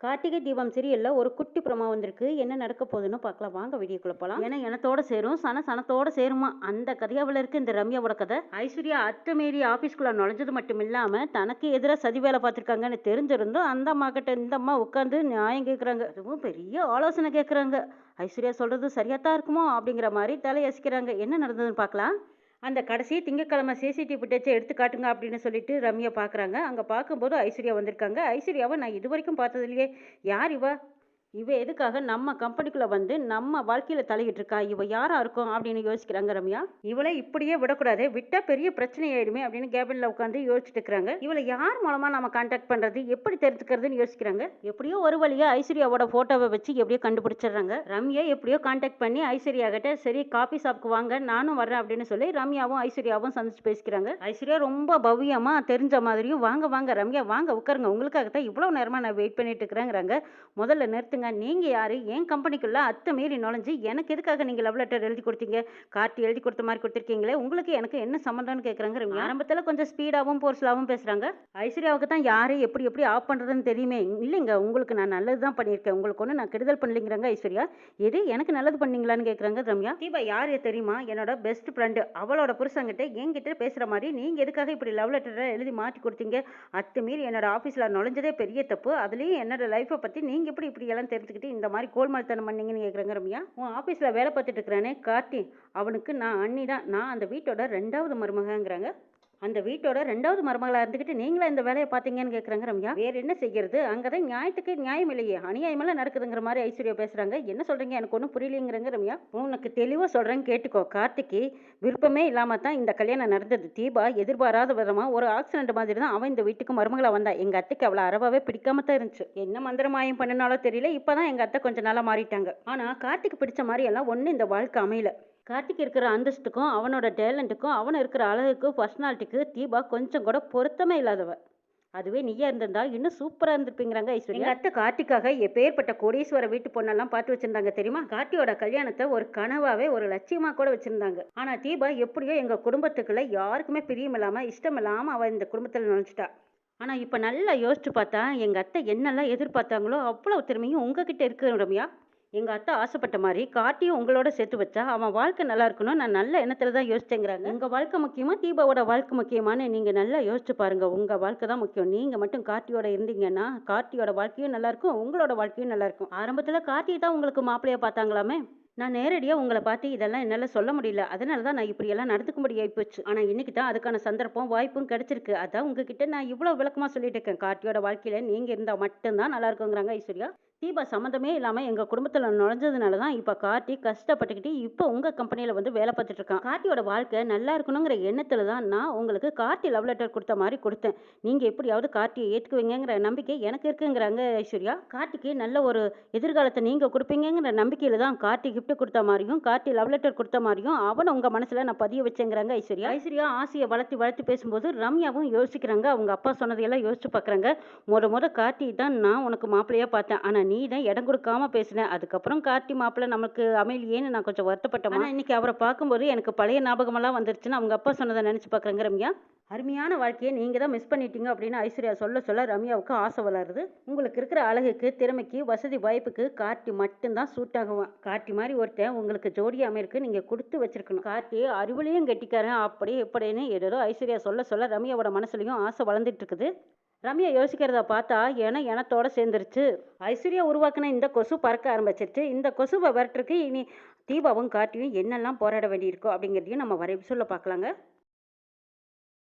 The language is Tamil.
கார்த்திகை தீபம் சீரியல்ல ஒரு குட்டி ப்ரோமோ வந்திருக்கு. என்ன நடக்க போகுதுன்னு பார்க்கலாம். வாங்க வீடியோக்குள்ள போலாம். ஏன்னா எனத்தோட சேரும் சனத்தோட சேருமா அந்த கதையாவில் இருக்கு இந்த ரம்யாவோட கதை. ஐஸ்வர்யா அத்துமீறி ஆபீஸ்க்குள்ள நுழைஞ்சது மட்டும் இல்லாம தனக்கு எதிராக சதி வேலை பார்த்துருக்காங்கன்னு தெரிஞ்சிருந்தும் அந்த அம்மா கிட்ட இந்த அம்மா உட்காந்து நியாயம் கேட்குறாங்க. அதுவும் பெரிய ஆலோசனை கேட்குறாங்க. ஐஸ்வர்யா சொல்றது சரியாத்தான் இருக்குமோ அப்படிங்கிற மாதிரி தலையசிக்கிறாங்க. என்ன நடந்ததுன்னு பார்க்கலாம். அந்த கடைசி திங்கட்கிழமை சிசிடிவி ஃபுட்டேஜை எடுத்து காட்டுங்க அப்படின்னு சொல்லிட்டு ரம்யா பார்க்குறாங்க. அங்கே பார்க்கும்போது ஐஸ்வர்யா வந்திருக்காங்க. ஐஸ்வர்யாவை நான் இது வரைக்கும் பார்த்ததுலையே, யார் இவ? இவ எதுக்காக நம்ம கம்பெனிக்குள்ள வந்து நம்ம வாழ்க்கையில தலையிட்டு இருக்கா? இவ யாரா இருக்கும் அப்படின்னு யோசிக்கிறாங்க ரம்யா. இவளை இப்படியே விடக்கூடாது, விட்டா பெரிய பிரச்சனை ஆயிடுமே அப்படின்னு கேபின்ல உட்காந்து யோசிச்சுட்டு இருக்கிறாங்க. இவளை யார் மூலமா நம்ம கான்டாக்ட் பண்றது, எப்படி தெரிஞ்சுக்கிறதுன்னு யோசிக்கிறாங்க. எப்படியோ ஒரு வழியா ஐஸ்வர்யாவோட போட்டோவை வச்சு எப்படியோ கண்டுபிடிச்சிடுறாங்க. ரம்யா எப்படியோ கான்டாக்ட் பண்ணி ஐஸ்வர்யா கிட்ட சரி காபி ஷாப்க்கு வாங்க நானும் வர்றேன் அப்படின்னு சொல்லி ரம்யாவும் ஐஸ்வர்யாவும் சந்திச்சு பேசிக்கிறாங்க. ஐஸ்வர்யா ரொம்ப பவ்யமா தெரிஞ்ச மாதிரியும் வாங்க வாங்க ரம்யா வாங்க உட்காருங்க, உங்களுக்காகத்தான் இவ்வளவு நேரமா நான் வெயிட் பண்ணிட்டு இருக்கிறேங்கிறாங்க. முதல்ல நிறுத்துங்க, நீங்க யாரு? என் கம்பெனிக்குள்ள அத்துமீறி நுழைஞ்சு எனக்கு எதுக்காக நீங்க லவ் லெட்டர் எழுதி கொடுத்தீங்க? கார்த்தி எழுதி கொடுத்த மாதிரி கொடுத்துருக்கீங்களே, உங்களுக்கு எனக்கு என்ன சம்மந்தம்னு கேட்குறாங்க. ஆரம்பத்தில் கொஞ்சம் ஸ்பீடாகவும் போர்ஸ்லாகவும் பேசுறாங்க. ஐஸ்வர்யாவுக்கு தான் யாரு எப்படி எப்படி ஆஃப் பண்றதுன்னு தெரியுமே. இல்லைங்க, உங்களுக்கு நான் நல்லது தான் பண்ணியிருக்கேன், உங்களுக்கு ஒன்று நான் கெடுதல் பண்ணலைங்கிறாங்க ஐஸ்வர்யா. எது எனக்கு நல்லது பண்ணீங்களான்னு கேட்குறாங்க ரம்யா. தீபா யாரு தெரியுமா? என்னோட பெஸ்ட் ஃப்ரெண்டு. அவளோட புருஷங்கிட்ட என்கிட்ட பேசுற மாதிரி நீங்க எதுக்காக இப்படி லவ் லெட்டரை எழுதி மாற்றி கொடுத்தீங்க? அத்துமீறி என்னோட ஆஃபீஸில் நுழைஞ்சதே பெரிய தப்பு. அதுலேயும் என்னோட லைஃப்பை பற்றி நீங்கள் இப்படி எல்லாம் தெரிஞ்சுக்கிட்டு இந்த மாதிரி கோல்மால்தனம் பண்ணீங்கன்னு கேட்குறாங்க ரம்யா. உன் ஆஃபீஸில் வேலை பார்த்துட்டு இருக்கிறானே கார்த்தி, அவனுக்கு நான் அண்ணி தான், நான் அந்த வீட்டோட 2வது மருமகங்கிறாங்க. அந்த வீட்டோட 2வது மருமகளாக இருந்துக்கிட்டு நீங்களா இந்த வேலையை பார்த்தீங்கன்னு கேட்குறாங்க ரம்யா. வேற என்ன செய்கிறது, அங்கே தான் நியாயத்துக்கு நியாயம் இல்லையே, அநியாயமெல்லாம் நடக்குதுங்கிற மாதிரி ஐஸ்வர்யா பேசுகிறாங்க. என்ன சொல்கிறீங்க, எனக்கு ஒன்றும் புரியலைங்கிறாங்க ரம்யா. உனக்கு தெளிவாக சொல்கிறேன்னு கேட்டுக்கோ. கார்த்திக்கு விருப்பமே இல்லாமல் தான் இந்த கல்யாணம் நடந்தது. தீபா எதிர்பாராத விதமாக ஒரு ஆக்சிடென்ட் மாதிரி தான் அவன் இந்த வீட்டுக்கு மருமகளாக வந்தா. எங்கள் அத்தைக்கு அவளை அறவாவே பிடிக்காம தான் இருந்துச்சு. என்ன மந்திரமாயம் பண்ணினாலும் தெரியல, இப்போ தான் எங்கள் அத்தை கொஞ்சம் நாளாக மாறிட்டாங்க. ஆனால் கார்த்திக்கு பிடிச்ச மாதிரி எல்லாம் ஒன்றும் இந்த வாழ்க்கை அமையல. கார்த்திக் இருக்கிற அந்தஸ்துக்கும் அவனோட டேலண்ட்டுக்கும் அவன் இருக்கிற அழகுக்கும் பர்சனாலிட்டிக்கு தீபா கொஞ்சம் கூட பொருத்தமே இல்லாதவ. அதுவே நீயா இருந்திருந்தா இன்னும் சூப்பரா இருந்திருப்பீங்கிறாங்க ஐஸ்வர்யா. எங்க அத்தை கார்த்திக்காக எப்பேற்பட்ட கோடீஸ்வர வீட்டு பொண்ணெல்லாம் பார்த்து வச்சிருந்தாங்க தெரியுமா? கார்த்தியோட கல்யாணத்தை ஒரு கனவாவே ஒரு லட்சியமா கூட வச்சிருந்தாங்க. ஆனா தீபா எப்படியோ எங்க குடும்பத்துக்குள்ள யாருக்குமே பிரியம் இல்லாம இஷ்டம் இல்லாம அவ இந்த குடும்பத்தில் நுழைச்சிட்டா. ஆனா இப்ப நல்லா யோசிச்சு பார்த்தா எங்க அத்தை என்னெல்லாம் எதிர்பார்த்தாங்களோ அவ்வளவு திறமையும் உங்ககிட்ட இருக்கு ரம்யா. எங்கள் அத்தை ஆசைப்பட்ட மாதிரி கார்த்தியும் உங்களோட சேர்த்து வச்சா அவன் வாழ்க்கை நல்லா இருக்கணும், நான் நல்ல எண்ணத்துல தான் யோசிச்சேங்கிறாங்க. உங்கள் வாழ்க்கை முக்கியமா தீபாவோட வாழ்க்கை முக்கியமானு நீங்கள் நல்லா யோசிச்சு பாருங்க. உங்கள் வாழ்க்கை தான் முக்கியம். நீங்கள் மட்டும் கார்த்தியோட இருந்தீங்கன்னா கார்த்தியோட வாழ்க்கையும் நல்லா இருக்கும், உங்களோட வாழ்க்கையும் நல்லா இருக்கும். ஆரம்பத்தில் கார்த்தி தான் உங்களுக்கு மாப்பிள்ளையா பார்த்தாங்களாமே. நான் நேரடியாக உங்களை பார்த்து இதெல்லாம் என்னால் சொல்ல முடியல, அதனால தான் நான் இப்படியெல்லாம் நடந்துக்கும்படி ஆயிப்போச்சு. ஆனால் இன்னைக்கு தான் அதுக்கான சந்தர்ப்பம் வாய்ப்பும் கிடைச்சிருக்கு. அதான் உங்ககிட்ட நான் இவ்வளோ விளக்கமாக சொல்லிட்டு இருக்கேன். கார்த்தியோட வாழ்க்கையில் நீங்கள் இருந்தால் மட்டும்தான் நல்லா இருக்குங்கிறாங்க ஐஸ்வர்யா. தீபா சம்மந்தமே இல்லாமல் எங்கள் குடும்பத்தில் நுழைஞ்சதுனால தான் இப்போ கார்த்தி கஷ்டப்பட்டுக்கிட்டு இப்போ உங்கள் கம்பெனியில் வந்து வேலை பார்த்துட்டு இருக்கான். கார்த்தியோட வாழ்க்கை நல்லா இருக்கணுங்கிற எண்ணத்தில் தான் நான் உங்களுக்கு கார்த்தி லவ் லெட்டர் கொடுத்த மாதிரி கொடுத்தேன். நீங்கள் எப்படியாவது கார்த்தியை ஏற்றுக்குவீங்கிற நம்பிக்கை எனக்கு இருக்குங்கிறாங்க ஐஸ்வர்யா. கார்த்திக்கு நல்ல ஒரு எதிர்காலத்தை நீங்கள் கொடுப்பீங்கிற நம்பிக்கையில் தான் கார்த்தி கிஃப்ட் கொடுத்த மாதிரியும் கார்த்தி லவ் லெட்டர் கொடுத்த மாதிரியும் அவனை உங்கள் மனசில் நான் பதிய வச்சேங்கிறாங்க ஐஸ்வர்யா. ஐஸ்வர்யா ஆசையை வளர்த்து பேசும்போது ரம்யாவும் யோசிக்கிறாங்க. அவங்க அப்பா சொன்னதையெல்லாம் யோசிச்சு பார்க்குறாங்க. முத கார்த்தி தான் நான் உனக்கு மாப்பிள்ளையாக பார்த்தேன், ஆனால் நீ தான் இடம் கொடுக்காம பேசினேன். அதுக்கப்புறம் கார்த்தி மாப்பிள்ளை நமக்கு அமையலையேன்னு நான் கொஞ்சம் வருத்தப்பட்டேன். ஆனால் இன்னைக்கு அவரை பார்க்கும்போது எனக்கு பழைய ஞாபகமெல்லாம் வந்துருச்சுன்னு அவங்க அப்பா சொன்னதை நினச்சி பார்க்குறேங்க ரம்யா. அருமையான வாழ்க்கையை நீங்கள் தான் மிஸ் பண்ணிட்டீங்க அப்படின்னு ஐஸ்வர்யா சொல்ல ரம்யாவுக்கு ஆசை வளருது. உங்களுக்கு இருக்கிற அழகுக்கு திறமைக்கு வசதி வாய்ப்புக்கு கார்த்தி மட்டும்தான் சூட் ஆகுவான். கார்த்தி மாதிரி ஒருத்தன் உங்களுக்கு ஜோடி அமைருக்கு நீங்கள் கொடுத்து வச்சிருக்கணும். கார்த்தி அறிவுலையும் கெட்டிக்காரன் அப்படி எப்படின்னு ஏதோ ஐஸ்வர்யா சொல்ல ரம்யாவோட மனசுலையும் ஆசை வளர்ந்துட்டு இருக்குது. ரம்யா யோசிக்கிறத பார்த்தா எனத்தோட சேர்ந்துருச்சு. ஐஸ்வர்யா உருவாக்கின இந்த கொசு பறக்க ஆரம்பிச்சிருச்சு. இந்த கொசுவை விரட்டுறதுக்கு இனி தீபாவும் கார்த்தியும் என்னெல்லாம் போராட வேண்டியிருக்கோ அப்படிங்கிறதையும் நம்ம வரை சொல்ல பார்க்கலாங்க.